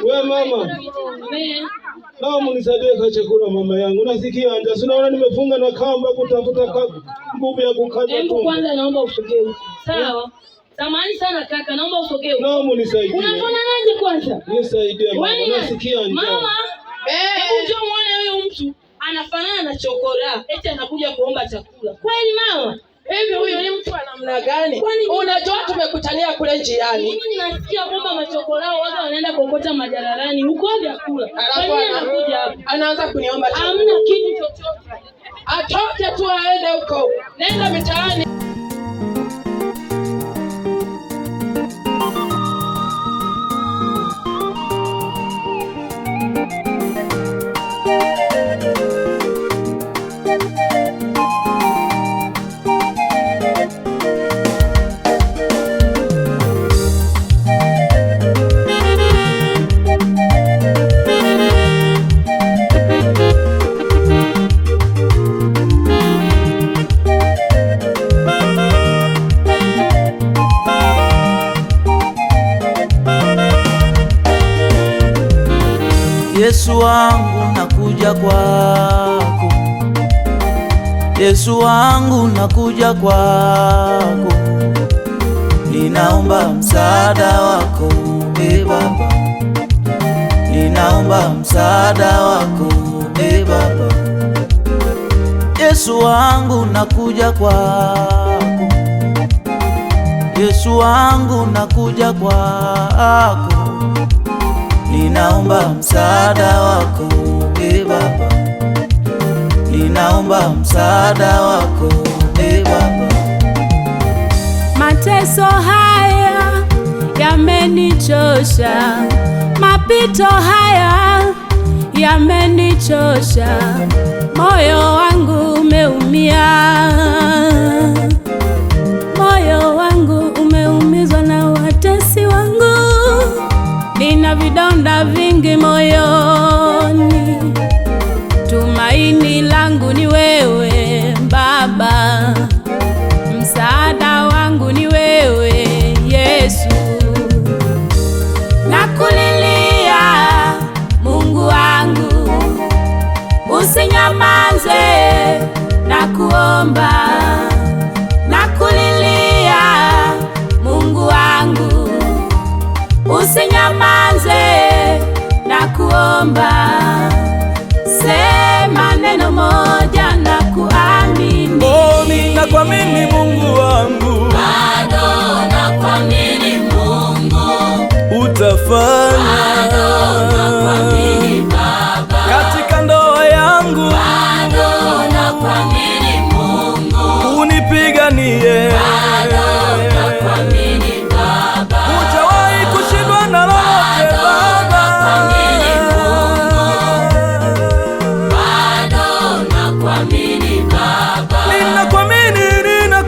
Wewe mama. Naomba nisaidie kwa chakula mama yangu. Nasikia njaa. Unaona nimefunga na kamba kutafuta nguvu ya kukaza. Hebu kwanza naomba usogee huko. Sawa? Samahani sana kaka, naomba usogee huko. Naomba nisaidie. Unafananaje kwanza? Nisaidie mama. Nasikia njaa. Mama. Hebu njoo muone huyo mtu. Anafanana na chokora. Eti anakuja kuomba chakula. Kweli mama? Hivi huyu ni mtu wa namna gani? Unajua tumekutania kule njiani. Mimi nasikia kwamba machokorao wao wanaenda kokota majalalani huko vyakula. Kwani anakuja hapa? Anaanza kuniomba chakula. Hamna kitu chochote. Atoke tu aende huko. Nenda mitaani. Yesu wangu nakuja kwako, Yesu wangu nakuja kwako, ninaomba msaada wako Baba, ninaomba msaada wako Baba. Yesu wangu nakuja kwako, Yesu wangu nakuja kwako, ninaomba msaada wako Baba, ninaomba msaada wako Baba. Mateso haya yamenichosha, mapito haya yamenichosha, moyo wangu umeumia, moyo wangu umeumizwa na watesi wangu. Nina vidonda vingi moyoni, tumaini langu ni wewe Baba, msaada wangu ni wewe Yesu. Nakulilia Mungu wangu, usinyamaze, nakuomba. Nakulilia Mungu wangu, usinyamaze, nakuomba. Sema neno moja na kuamini. Oh, ninakuamini Mungu wangu, bado nakuamini Mungu, utafanya. bado nakuamini Baba, katika ndoa yangu, bado nakuamini Mungu, unipiganie. bado nakuamini Baba, hujawahi kushindwa na lolote Baba. bado nakuamini Baba, Ninakuamini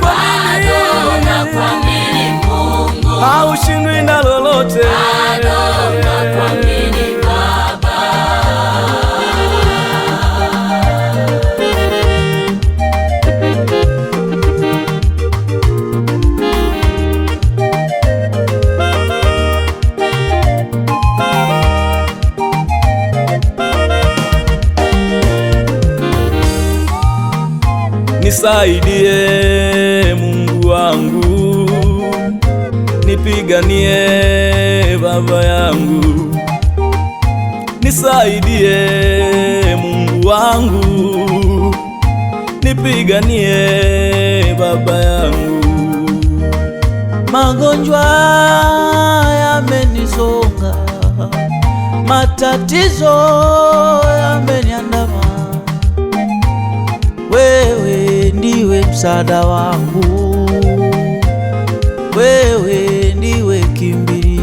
bado nakuamini Mungu, haushindwi na lolote. bado nakuamini Baba. Nisaidie Mungu wangu, nipiganie Baba yangu. Nisaidie Mungu wangu, nipiganie Baba yangu. Magonjwa yamenisonga, matatizo yameniandama, wewe ndiwe msaada wangu, wewe ndiwe kimbilio.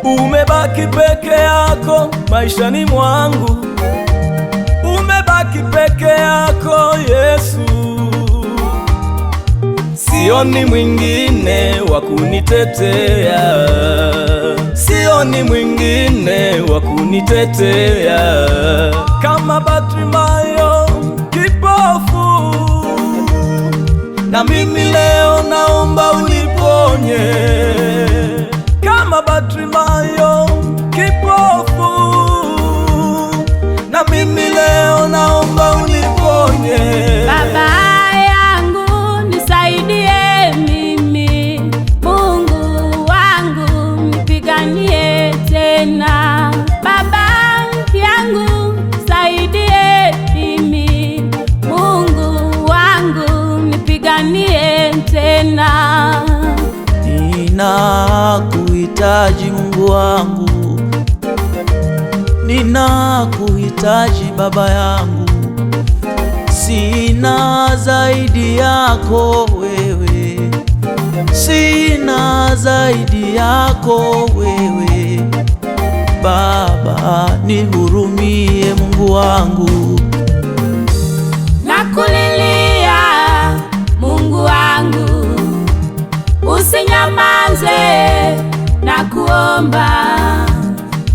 Umebaki peke yako maishani mwangu, umebaki peke yako Yesu. Sioni mwingine wa kunitetea, sioni mwingine wa kunitetea kama Bartimayo kipofu. Na mimi leo naomba uniponye kama Bartimayo tena. Baba yangu saidie mimi, Mungu wangu nipiganie tena. Ninakuhitaji Mungu wangu, ninakuhitaji Baba yangu, sina zaidi yako wewe, sina zaidi yako wewe. Baba nihurumie Mungu wangu, nakulilia Mungu wangu, usinyamaze nakuomba.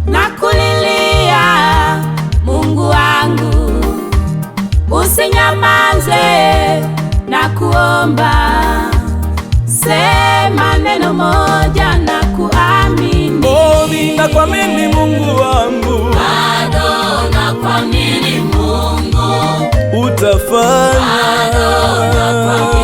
Nakulilia Mungu wangu, usinyamaze nakuomba. Sema neno moja na kuamini. oh, ninakuamini Mungu wangu, Bado nakuamini Mungu, utafanya. bado nakuamini